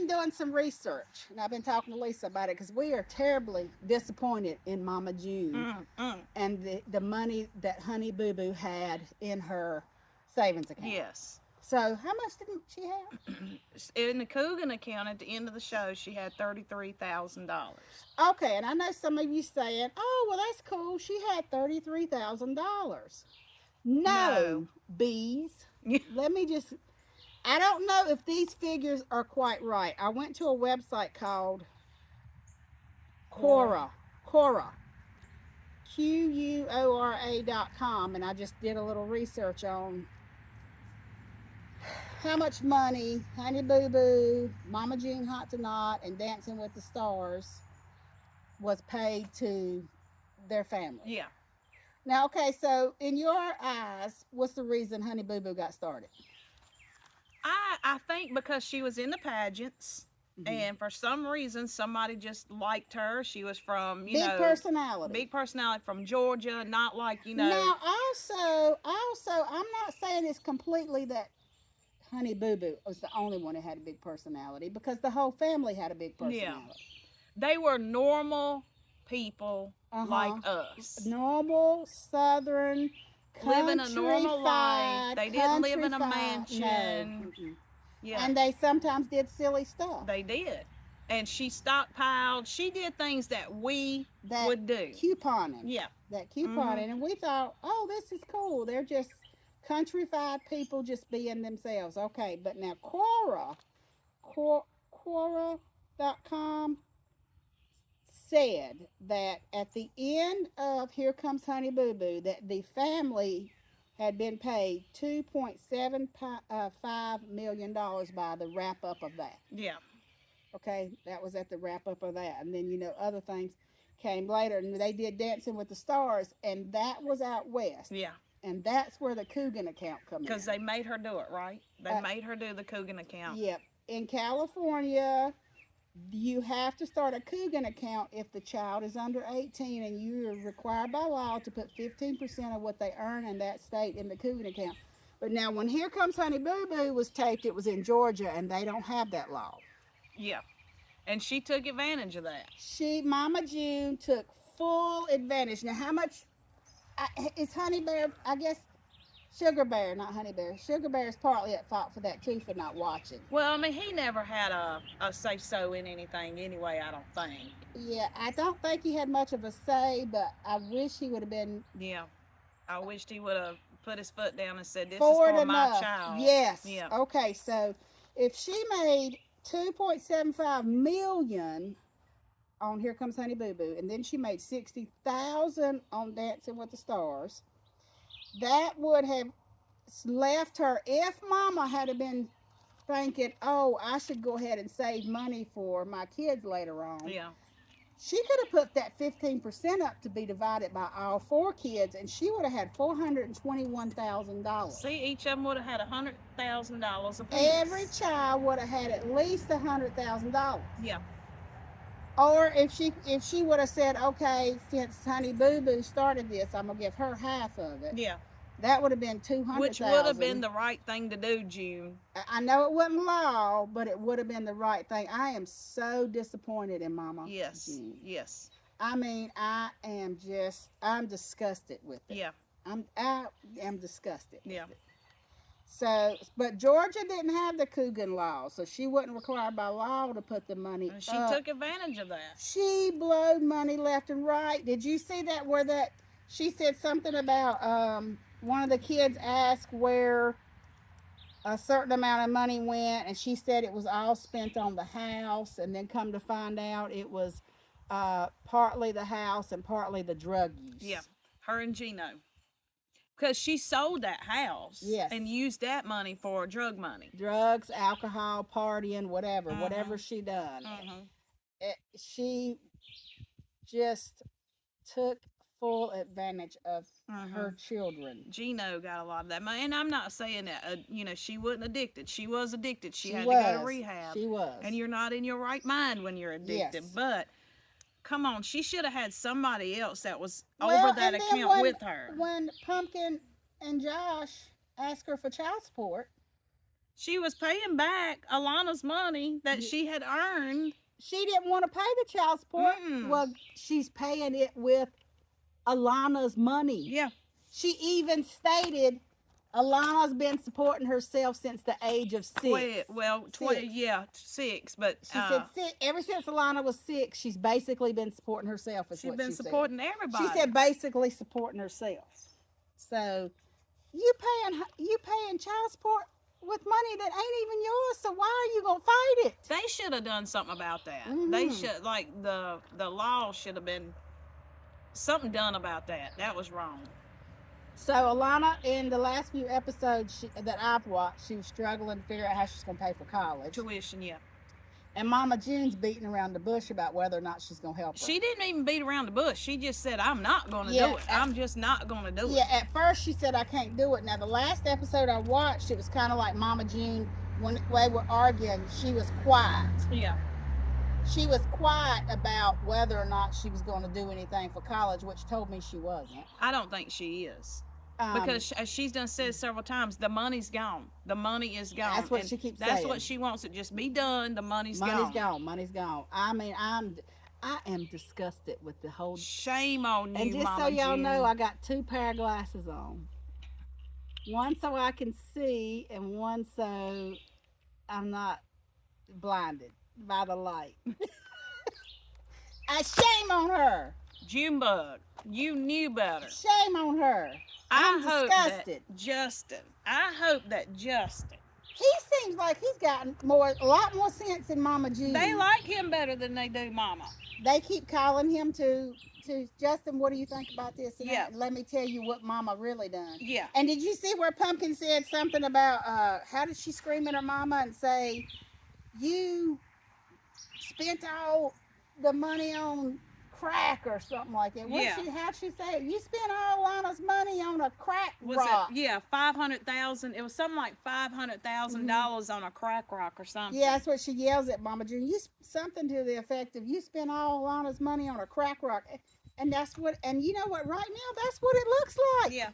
been doing some research, and I've been talking to Lisa about it because we are terribly disappointed in Mama June Mm. and the money that Honey Boo Boo had in her savings account. Yes. So, how much did she have? In the Coogan account at the end of the show, she had $33,000. Okay, and I know some of you saying, "Oh, well, that's cool. She had $33,000." No. No, bees. Let me just. I don't know if these figures are quite right. I went to a website called Cora. Quora, QUORA.com, and I just did a little research on how much money Honey Boo Boo, Mama June Hot to Knot, and Dancing with the Stars was paid to their family. Yeah. Now, okay, so in your eyes, what's the reason Honey Boo Boo got started? I think because she was in the pageants, Mm-hmm. and for some reason somebody just liked her. She was from, Big personality. big personality from Georgia, not like, Now, I'm not saying it's completely that Honey Boo Boo was the only one who had a big personality because the whole family had a big yeah. personality. They were normal people Uh like huh. us. Normal Southern Living a normal life. They didn't live in a No. mansion. Mm-mm. Yeah, And they sometimes did silly stuff. they did. And she stockpiled. She did things that we That would do. couponing. Yeah. That Mhm. couponing. And we thought, oh, this is cool. They're just countrified people just being themselves. Okay, but now Quora.com said that at the end of Here Comes Honey Boo Boo, that the family had been paid $2.75 million by the wrap up of that. Yeah. Okay, that was at the wrap up of that, and then other things came later, and they did Dancing with the Stars, and that was out west, Yeah. and that's where the Coogan account come Because in. they made her do it, right? They Uh, made her do the Coogan account. yep, in California, you have to start a Coogan account if the child is under 18, and you are required by law to put 15% of what they earn in that state in the Coogan account. But now, when Here Comes Honey Boo Boo was taped, it was in Georgia, and they don't have that law. Yeah. And she took advantage of that. Mama June, took full advantage. Now, how much is Honey Bear? I guess Sugar Bear, not Honey Bear. Sugar Bear is partly at fault for that too, for not watching. Well, I mean, he never had a say so in anything anyway, I don't think. Yeah, I don't think he had much of a say, but I wish he would have been Yeah. I wished he would have put his foot down and said, "This is forward for my enough. child." Yes. Yeah. Okay, so if she made 2.75 million on Here Comes Honey Boo Boo, and then she made 60,000 on Dancing with the Stars, that would have left her, if Mama had been thinking, oh, I should go ahead and save money for my kids later on, Yeah. she could have put that 15% up to be divided by all four kids, and she would have had $421,000. See, each of them would have had $100,000 Every apiece. child would have had at least $100,000. Yeah. Or if she would have said, okay, since Honey Boo Boo started this, I'm gonna give her half of it. Yeah. That would have been 200,000. Which would have been the right thing to do, June. I know it wasn't law, but it would have been the right thing. I am so disappointed in Mama Yes. June. Yes. I mean, I'm disgusted with it. Yeah. I am disgusted. Yeah. With it. So, but Georgia didn't have the Coogan law, so she wasn't required by law to put the money And she up. took advantage of that. She blowed money left and right. Did you see that? Where that she said something about one of the kids asked where a certain amount of money went, and she said it was all spent on the house, and then come to find out it was partly the house and partly the drug use. Yeah. Her and Gino. Because she sold that house. Yes. And used that money for drug money. Drugs, alcohol, partying, whatever, Mhm. whatever she done. Mm-hmm. She just took full advantage of her children. Gino got a lot of that money. And I'm not saying that, she wasn't addicted. She was addicted. She had to was. go to rehab. She was. And you're not in your right mind when you're addicted. Yes. But come on, she should have had somebody else that was Well, over that and then account with her. When Pumpkin and Josh asked her for child support, She was paying back Alana's money that she had earned. She didn't want to pay the child support. Mm. Well, she's paying it with Alana's money. Yeah. She even stated Alana's been supporting herself since the age of 6. Well, Six. yeah, 6. But She said ever since Alana was 6, she's basically been supporting herself. Is she's what been she supporting said. everybody. She said basically supporting herself. So you paying child support with money that ain't even yours. So why are you gonna fight it? They should have done something about that. Mhm. They should, like, the law should have been something done about that. That was wrong. So Alana, in the last few episodes that I've watched, she was struggling to figure out how she's gonna pay for college. Tuition, yeah. And Mama June's beating around the bush about whether or not she's gonna help her. She didn't even beat around the bush. She just said, "I'm not going to do it. I'm just not going to do it." Yeah, at first she said, "I can't do it." Now, the last episode I watched, it was kind of like Mama June, when they were arguing, she was quiet. Yeah. She was quiet about whether or not she was going to do anything for college, which told me she wasn't. I don't think she is. Because as she's done said several times, the money's gone. The money is gone. That's what she keeps saying. That's what she wants it just be done. The money's gone. Money's gone. Money's gone. I mean, I am disgusted with the whole. Shame on you, and just Mama so y'all June. know, I got 2 pair of glasses on. One so I can see, and one so I'm not blinded by the light. Shame on her. Junebug, you knew better. Shame on her. I'm disgusted. I hope that Justin. He seems like he's gotten a lot more sense than Mama June. They like him better than they do Mama. They keep calling him to Justin. What do you think about this? And Yeah. let me tell you what Mama really done. Yeah. And did you see where Pumpkin said something about how did she scream at her mama and say, "You spent all the money on crack," or something like that? How'd she say it? You spent all Lana's money on a crack rock. Yeah, 500,000. It was something like $500,000 on a crack rock or something. Yeah, that's what she yells at Mama June. Something to the effect of, "You spent all Lana's money on a crack rock," and that's what. And you know what? Right now, that's what it looks like. Yeah.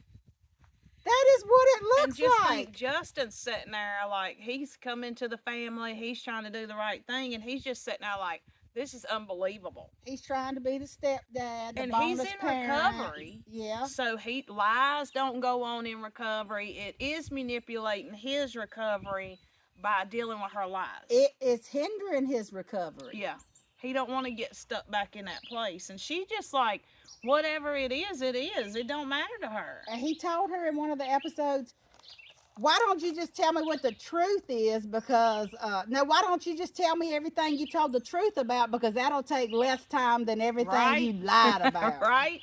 That is what it looks and just like. Think Justin's sitting there like he's come into the family. He's trying to do the right thing, and he's just sitting there like, this is unbelievable. He's trying to be the stepdad, the and bonus he's in parent. recovery. Yeah. So lies don't go on in recovery. It is manipulating his recovery by dealing with her lies. It is hindering his recovery. Yeah. He don't want to get stuck back in that place. And she just like, whatever it is, it is. It don't matter to her. And he told her in one of the episodes, "Why don't you just tell me what the truth is? Because, no, why don't you just tell me everything you told the truth about? Because that'll take less time than everything you lied about." Right.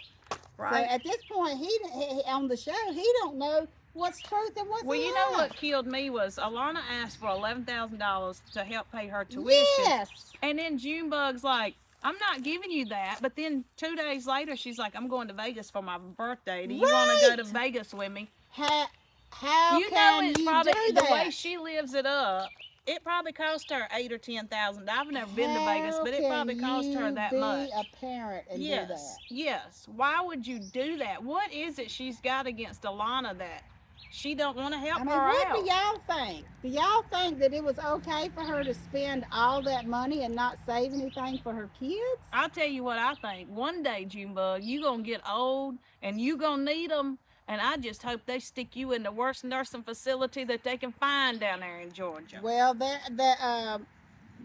So at this point, he on the show, he don't know what's truth and what's Well, lie. you know what killed me was Alana asked for $11,000 to help pay her tuition. Yes. And then Junebug's like, "I'm not giving you that." But then 2 days later, she's like, "I'm going to Vegas for my birthday. Do you want to go to Vegas with me?" How you can know, it's you probably do the that? way she lives it up. It probably cost her $8,000 or $10,000. I've never been to Vegas, but it probably cost her that much. Be a parent and do that. Yes. Why would you do that? What is it she's got against Alana that she don't want to help her what out? do y'all think? Do y'all think that it was okay for her to spend all that money and not save anything for her kids? I'll tell you what I think. One day, Junebug, you gonna get old and you gonna need them. And I just hope they stick you in the worst nursing facility that they can find down there in Georgia. Well,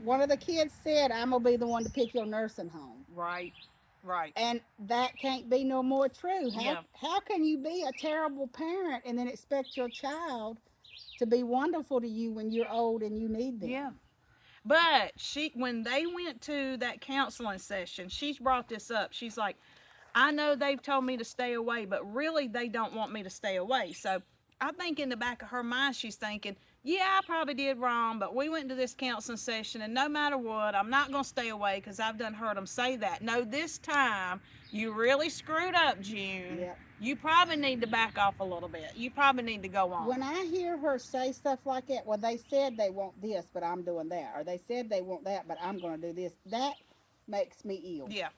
one of the kids said, "I'm gonna be the one to pick your nursing home." Right. And that can't be no more true. Yeah. How can you be a terrible parent and then expect your child to be wonderful to you when you're old and you need them? Yeah. But when they went to that counseling session, she's brought this up. She's like, "I know they've told me to stay away, but really they don't want me to stay away." So I think in the back of her mind, she's thinking, yeah, I probably did wrong, but we went to this counseling session, and no matter what, I'm not going to stay away because I've done heard them say that. No, this time, you really screwed up, June. Yep. You probably need to back off a little bit. You probably need to go on. When I hear her say stuff like that, well, they said they want this, but I'm doing that. Or they said they want that, but I'm going to do this. That makes me ill. Yeah.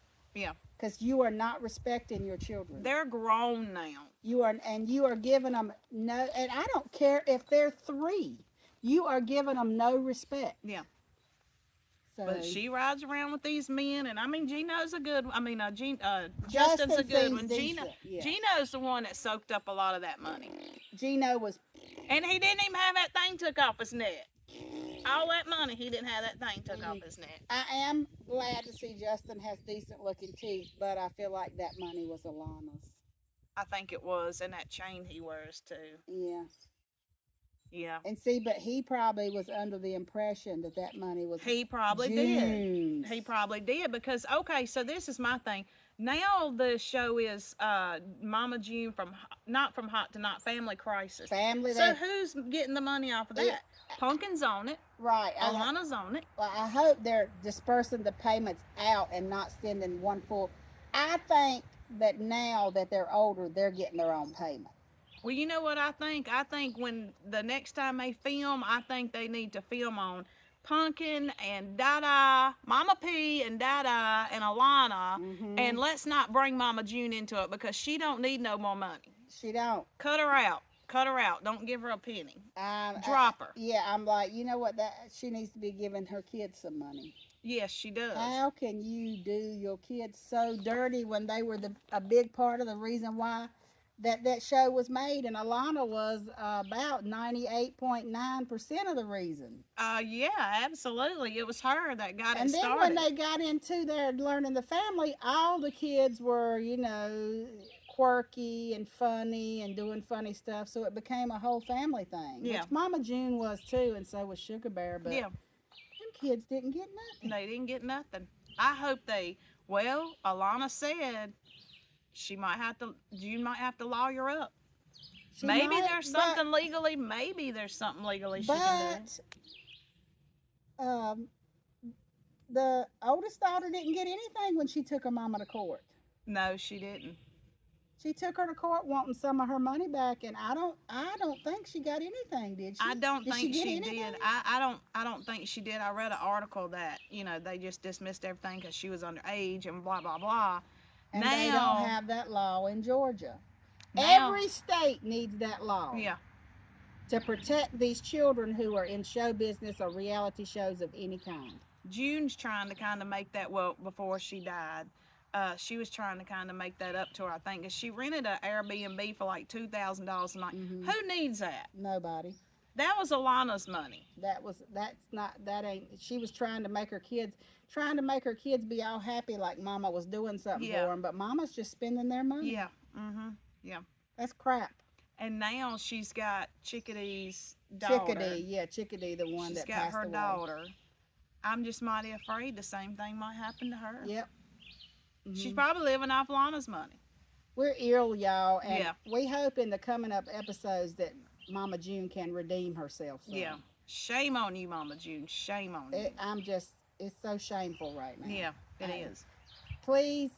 Because you are not respecting your children. They're grown now. You are giving them no, and I don't care if they're 3. You are giving them no respect. Yeah. So But she rides around with these men, and I mean, Gino's a good. I mean, Justin's a Justin good seems one. decent. Yeah. Gino's the one that soaked up a lot of that money, Gino was. and he didn't even have that thing took off his neck. All that money, he didn't have that thing took off his neck. I am glad to see Justin has decent looking teeth, but I feel like that money was Alana's. I think it was, and that chain he wears too. Yeah. Yeah. And see, but he probably was under the impression that that money was. He probably June's. did. He probably did because okay, so this is my thing. Now the show is Mama June from not from Hot to Not Family Crisis. Family. So who's getting the money off of that? Pumpkin's on it. Right. Alana's on it. Well, I hope they're dispersing the payments out and not sending one full. I think that now that they're older, they're getting their own payment. Well, you know what I think? I think when the next time they film, I think they need to film on Pumpkin and Dada, Mama P and Dada and Alana, and let's not bring Mama June into it because she don't need no more money. She don't. Cut her out. Cut her out. Don't give her a penny. Drop her. Yeah, I'm like, you know what? That she needs to be giving her kids some money. Yes, she does. How can you do your kids so dirty when they were a big part of the reason why that show was made? And Alana was about 98.9% of the reason. Yeah, absolutely. It was her that got and it started. And then when they got into their learning the family, all the kids were, you know, quirky and funny and doing funny stuff. So it became a whole family thing. Yeah. Which Mama June was too, and so was Sugar Bear. But yeah. them kids didn't get nothing. They didn't get nothing. I hope they, well, Alana said June might have to lawyer up. Maybe there's something legally she can do. But the oldest daughter didn't get anything when she took her mama to court. No, she didn't. She took her to court wanting some of her money back, and I don't think she got anything, did she? I don't think she did. I don't think she did. I read an article that, you know, they just dismissed everything because she was underage and blah blah blah. And now, they don't have that law in Georgia. Every state needs that law. Yeah. To protect these children who are in show business or reality shows of any kind. June's trying to kind of make that, well, before she died, she was trying to kind of make that up to her, I think, because she rented an Airbnb for like $2,000 a night. Who needs that? Nobody. That was Alana's money. She was trying to make her kids be all happy like Mama was doing something for them, but Mama's just spending their money. Yeah. Yeah. That's crap. And now she's got Chickadee's daughter. Chickadee, the one that passed away. She's got her daughter. I'm just mighty afraid the same thing might happen to her. Yep. She's probably living off Lana's money. We're ill, y'all, and we hope in the coming up episodes that Mama June can redeem herself. Yeah. Shame on you, Mama June. Shame on you. It's so shameful right now. Yeah, it is. Please,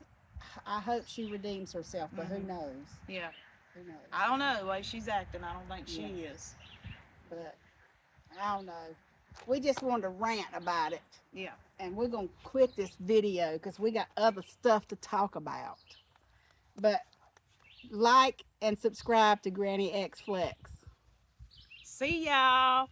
I hope she redeems herself, but who knows? Yeah. Who knows? I don't know the way she's acting. I don't think she is. But I don't know. We just wanted to rant about it. Yeah. And we're going to quit this video because we got other stuff to talk about. But like and subscribe to Granny X Flex. See y'all.